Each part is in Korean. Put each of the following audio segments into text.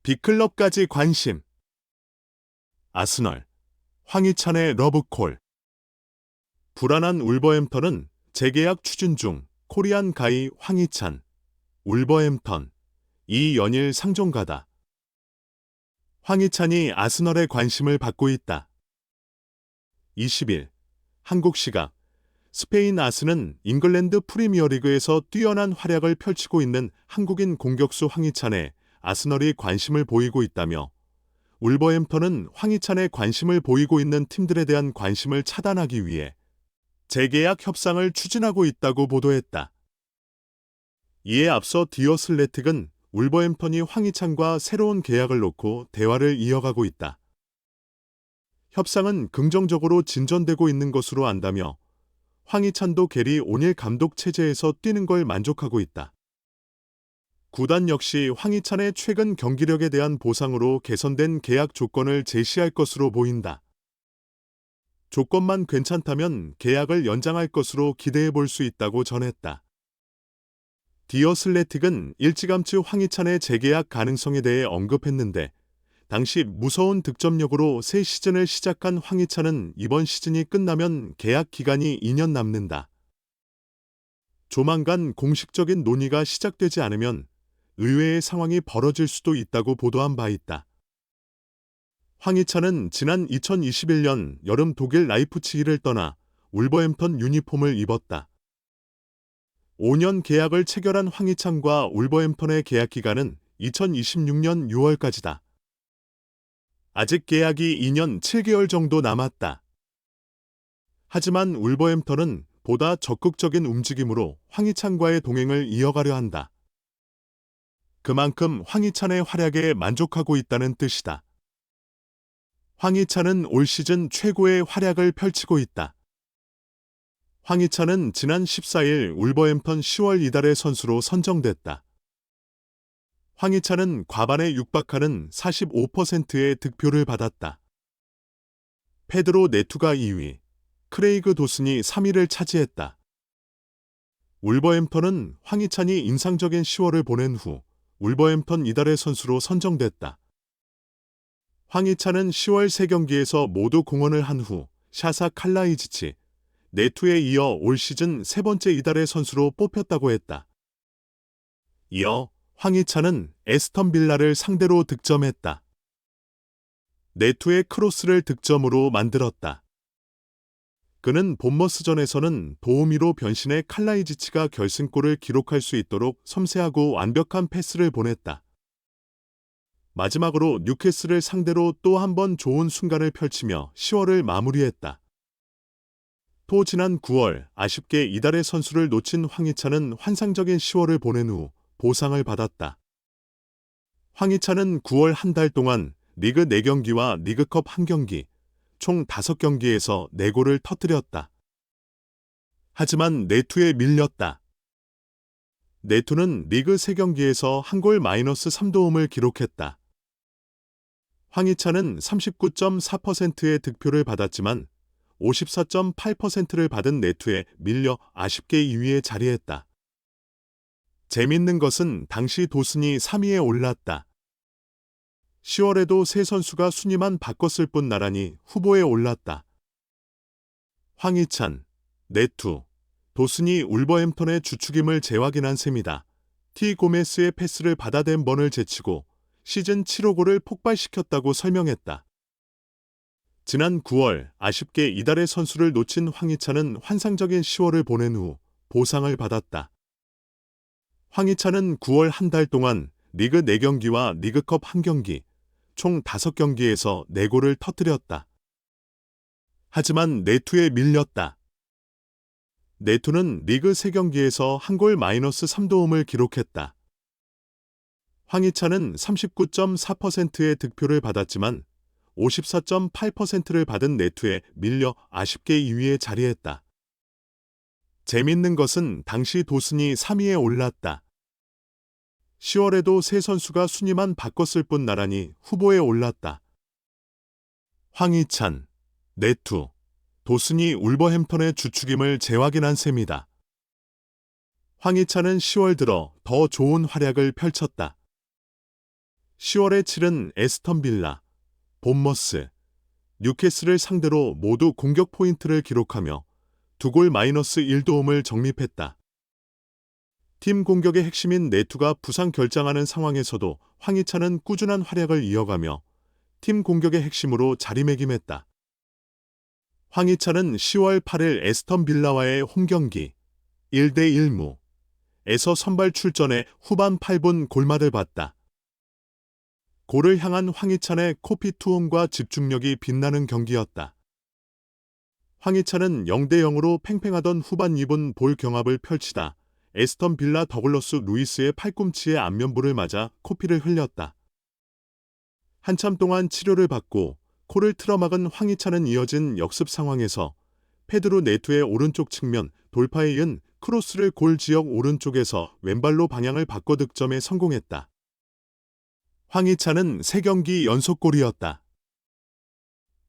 빅클럽까지 관심. 아스널, 황희찬의 러브콜. 불안한 울버햄턴은 재계약 추진 중 코리안 가이 황희찬, 울버햄턴, 이연일 상종가다. 황희찬이 아스널의 관심을 받고 있다. 20일, 한국 시각. 스페인 아스는 잉글랜드 프리미어리그에서 뛰어난 활약을 펼치고 있는 한국인 공격수 황희찬에 아스널이 관심을 보이고 있다며 울버햄턴은 황희찬에 관심을 보이고 있는 팀들에 대한 관심을 차단하기 위해 재계약 협상을 추진하고 있다고 보도했다. 이에 앞서 디어슬레틱은 울버햄턴이 황희찬과 새로운 계약을 놓고 대화를 이어가고 있다. 협상은 긍정적으로 진전되고 있는 것으로 안다며 황희찬도 게리 오닐 감독 체제에서 뛰는 걸 만족하고 있다. 구단 역시 황희찬의 최근 경기력에 대한 보상으로 개선된 계약 조건을 제시할 것으로 보인다. 조건만 괜찮다면 계약을 연장할 것으로 기대해 볼 수 있다고 전했다. 디어슬레틱은 일찌감치 황희찬의 재계약 가능성에 대해 언급했는데 당시 무서운 득점력으로 새 시즌을 시작한 황희찬은 이번 시즌이 끝나면 계약 기간이 2년 남는다. 조만간 공식적인 논의가 시작되지 않으면 의외의 상황이 벌어질 수도 있다고 보도한 바 있다. 황희찬은 지난 2021년 여름 독일 라이프치히를 떠나 울버햄턴 유니폼을 입었다. 5년 계약을 체결한 황희찬과 울버햄턴의 계약 기간은 2026년 6월까지다. 아직 계약이 2년 7개월 정도 남았다. 하지만 울버햄턴은 보다 적극적인 움직임으로 황희찬과의 동행을 이어가려 한다. 그만큼 황희찬의 활약에 만족하고 있다는 뜻이다. 황희찬은 올 시즌 최고의 활약을 펼치고 있다. 황희찬은 지난 14일 울버햄턴 10월 이달의 선수로 선정됐다. 황희찬은 과반에 육박하는 45%의 득표를 받았다. 페드로 네투가 2위, 크레이그 도슨이 3위를 차지했다. 울버햄턴은 황희찬이 인상적인 10월을 보낸 후 울버햄턴 이달의 선수로 선정됐다. 황희찬은 10월 3경기에서 모두 공헌을 한 후 샤사 칼라이지치, 네투에 이어 올 시즌 세 번째 이달의 선수로 뽑혔다고 했다. 이어 황희찬은 에스턴 빌라를 상대로 득점했다. 네투의 크로스를 득점으로 만들었다. 그는 본머스전에서는 도우미로 변신해 칼라이지치가 결승골을 기록할 수 있도록 섬세하고 완벽한 패스를 보냈다. 마지막으로 뉴캐슬을 상대로 또 한 번 좋은 순간을 펼치며 10월을 마무리했다. 또 지난 9월 아쉽게 이달의 선수를 놓친 황희찬은 환상적인 10월을 보낸 후 보상을 받았다. 황희찬은 9월 한 달 동안 리그 4경기와 리그컵 1경기, 총 5경기에서 4골을 터뜨렸다. 하지만 네투에 밀렸다. 네투는 리그 3경기에서 1골 -3도움을 기록했다. 황희찬은 39.4%의 득표를 받았지만 54.8%를 받은 네투에 밀려 아쉽게 2위에 자리했다. 재밌는 것은 당시 도슨이 3위에 올랐다. 10월에도 세 선수가 순위만 바꿨을 뿐 나란히 후보에 올랐다. 황희찬, 네투, 도슨이 울버햄턴의 주축임을 재확인한 셈이다. 티 고메스의 패스를 받아댄 번을 제치고 시즌 7호 골을 폭발시켰다고 설명했다. 지난 9월 아쉽게 이달의 선수를 놓친 황희찬은 환상적인 10월을 보낸 후 보상을 받았다. 황희찬은 9월 한 달 동안 리그 4경기와 리그컵 1경기, 총 5경기에서 4골을 터뜨렸다. 하지만 네투에 밀렸다. 네투는 리그 3경기에서 1골 -3도움을 기록했다. 황희찬은 39.4%의 득표를 받았지만 54.8%를 받은 네투에 밀려 아쉽게 2위에 자리했다. 재밌는 것은 당시 도슨이 3위에 올랐다. 10월에도 세 선수가 순위만 바꿨을 뿐 나란히 후보에 올랐다. 황희찬, 네투, 도슨이 울버햄턴의 주축임을 재확인한 셈이다. 황희찬은 10월 들어 더 좋은 활약을 펼쳤다. 10월에 치른 에스턴 빌라, 본머스, 뉴캐슬을 상대로 모두 공격 포인트를 기록하며 2골 마이너스 1도움을 적립했다. 팀 공격의 핵심인 네투가 부상 결장하는 상황에서도 황희찬은 꾸준한 활약을 이어가며 팀 공격의 핵심으로 자리매김했다. 황희찬은 10월 8일 에스턴 빌라와의 홈경기 1대1무에서 선발 출전해 후반 8분 골맛을 봤다. 골을 향한 황희찬의 코피 투혼과 집중력이 빛나는 경기였다. 황희찬은 0대0으로 팽팽하던 후반 2분 볼 경합을 펼치다 에스턴 빌라 더글러스 루이스의 팔꿈치에 안면부를 맞아 코피를 흘렸다. 한참 동안 치료를 받고 코를 틀어막은 황희찬은 이어진 역습 상황에서 페드로 네투의 오른쪽 측면 돌파에 이은 크로스를 골 지역 오른쪽에서 왼발로 방향을 바꿔 득점에 성공했다. 황희찬은 3경기 연속골이었다.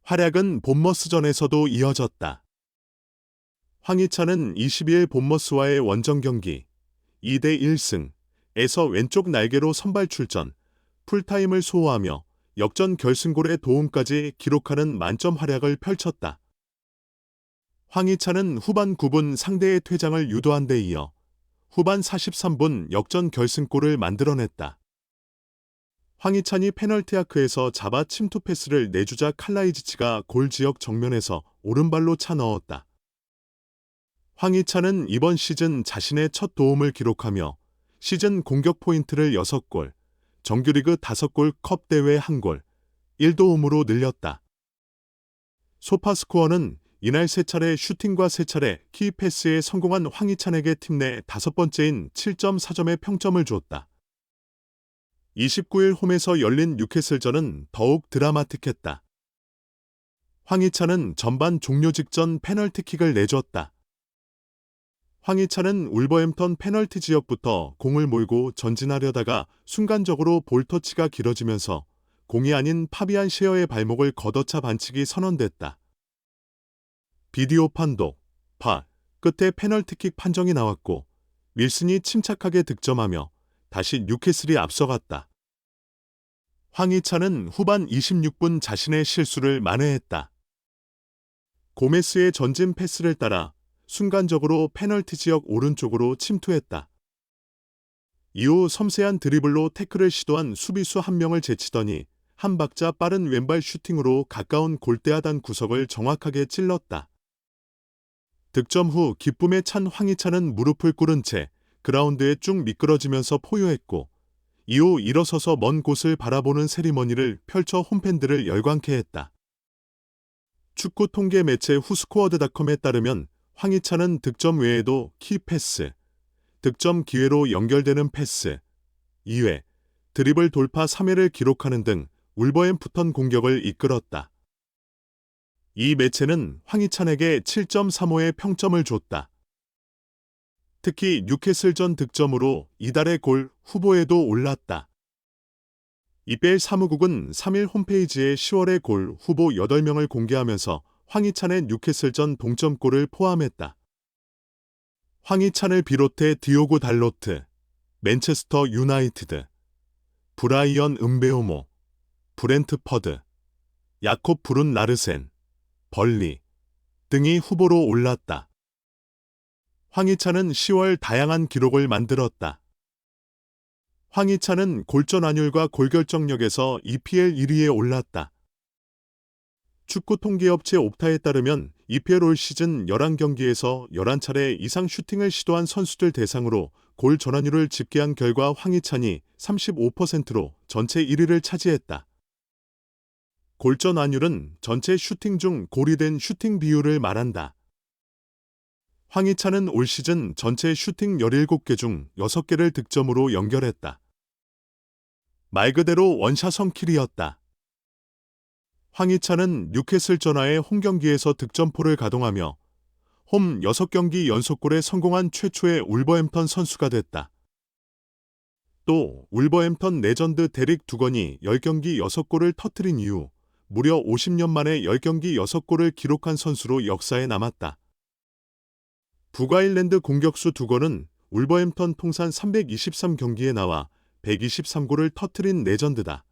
활약은 본머스전에서도 이어졌다. 황희찬은 22일 본머스와의 원정 경기 2대1승에서 왼쪽 날개로 선발 출전, 풀타임을 소화하며 역전 결승골의 도움까지 기록하는 만점 활약을 펼쳤다. 황희찬은 후반 9분 상대의 퇴장을 유도한 데 이어 후반 43분 역전 결승골을 만들어냈다. 황희찬이 페널티 아크에서 잡아 침투 패스를 내주자 칼라이지치가 골 지역 정면에서 오른발로 차 넣었다. 황희찬은 이번 시즌 자신의 첫 도움을 기록하며 시즌 공격 포인트를 6골, 정규리그 5골, 컵 대회 1골, 1도움으로 늘렸다. 소파스코어는 이날 3차례 슈팅과 3차례 키 패스에 성공한 황희찬에게 팀 내 5번째인 7.4점의 평점을 줬다. 29일 홈에서 열린 뉴캐슬전은 더욱 드라마틱했다. 황희찬은 전반 종료 직전 페널티킥을 내줬다. 황희찬은 울버햄턴 페널티 지역부터 공을 몰고 전진하려다가 순간적으로 볼터치가 길어지면서 공이 아닌 파비안 셰어의 발목을 걷어차 반칙이 선언됐다. 비디오 판독, 파, 끝에 페널티킥 판정이 나왔고 윌슨이 침착하게 득점하며 다시 뉴캐슬이 앞서갔다. 황희찬은 후반 26분 자신의 실수를 만회했다. 고메스의 전진 패스를 따라 순간적으로 페널티 지역 오른쪽으로 침투했다. 이후 섬세한 드리블로 태클을 시도한 수비수 한 명을 제치더니 한 박자 빠른 왼발 슈팅으로 가까운 골대하단 구석을 정확하게 찔렀다. 득점 후 기쁨에 찬 황희찬은 무릎을 꿇은 채 그라운드에 쭉 미끄러지면서 포효했고 이후 일어서서 먼 곳을 바라보는 세리머니를 펼쳐 홈팬들을 열광케 했다. 축구 통계 매체 후스코어드닷컴에 따르면 황희찬은 득점 외에도 키 패스, 득점 기회로 연결되는 패스, 2회, 드리블 돌파 3회를 기록하는 등 울버햄프턴 공격을 이끌었다. 이 매체는 황희찬에게 7.35의 평점을 줬다. 특히 뉴캐슬전 득점으로 이달의 골 후보에도 올랐다. 이벨 사무국은 3일 홈페이지에 10월의 골 후보 8명을 공개하면서 황희찬의 뉴캐슬전 동점골을 포함했다. 황희찬을 비롯해 디오고 달로트, 맨체스터 유나이티드, 브라이언 음베오모, 브렌트 퍼드, 야콥 브룬 라르센, 벌리 등이 후보로 올랐다. 황희찬은 10월 다양한 기록을 만들었다. 황희찬은 골전 안율과 골결정력에서 EPL 1위에 올랐다. 축구 통계업체 옵타에 따르면 EPL 올 시즌 11경기에서 11차례 이상 슈팅을 시도한 선수들 대상으로 골 전환율을 집계한 결과 황희찬이 35%로 전체 1위를 차지했다. 골전 안율은 전체 슈팅 중 골이 된 슈팅 비율을 말한다. 황희찬은 올 시즌 전체 슈팅 17개 중 6개를 득점으로 연결했다. 말 그대로 원샷 성킬이었다. 황희찬은 뉴캐슬 전화의 홈경기에서 득점포를 가동하며 홈 6경기 연속골에 성공한 최초의 울버햄턴 선수가 됐다. 또 울버햄턴 레전드 데릭 두건이 10경기 6골을 터뜨린 이후 무려 50년 만에 10경기 6골을 기록한 선수로 역사에 남았다. 북아일랜드 공격수 두건은 울버햄턴 통산 323경기에 나와 123골을 터뜨린 레전드다.